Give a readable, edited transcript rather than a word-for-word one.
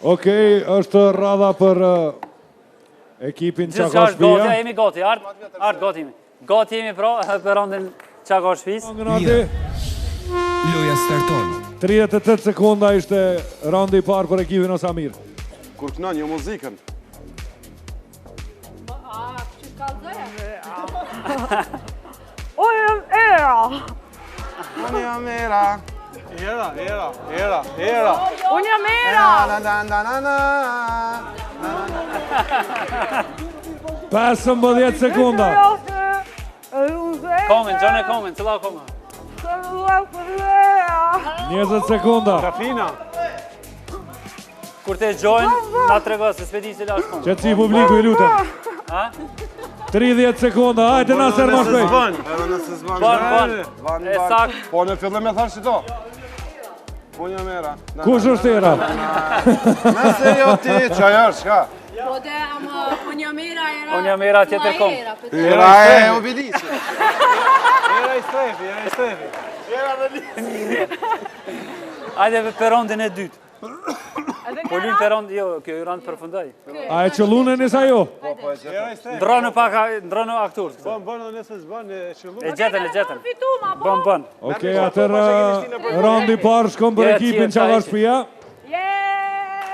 Okej, është radha për ekipin Qaka Gjithçka është gati, Shtëpia. jemi gati, art gati jemi. Gati jemi pra për rondin Qaka Shtëpisë. Loja starton. 38 sekonda ishte randi i parë për ekipin Osamir. Kur kënon, jo muzikën. Unë jam era. Unë jam era. Era. Unë jam era. 15 sekunda. Komen, Gjone komen, cëlla komen. 20 sekunda. Kafina. Kur te gjojnë, na trego se s'pedi se la shkon. Qetësi publiku, i lutem. Ha? 30 sekunda, hajde Naser ma shpejt. Edhe nëse s'ban. Ban. E sakt. Po në fillim e thash qito. Unë jam era. Kush është era? Nëse jo ti, qaj është, shka? Po dhe, ama unë jam era. Unë jam era tjetër kom. Era e Obilisi. Era i strefi. Hajde për rondin e dytë. Po lunë për rond, jo, kjo i rond përfundoj. A e qëllune njësa jo? Ndronë aktur. Bën dhe nëse s'bën e qëllu. E gjetën. Fituma, po. Bën. Okej, atër randi parë shkon për ekipin Qaka Shtëpia.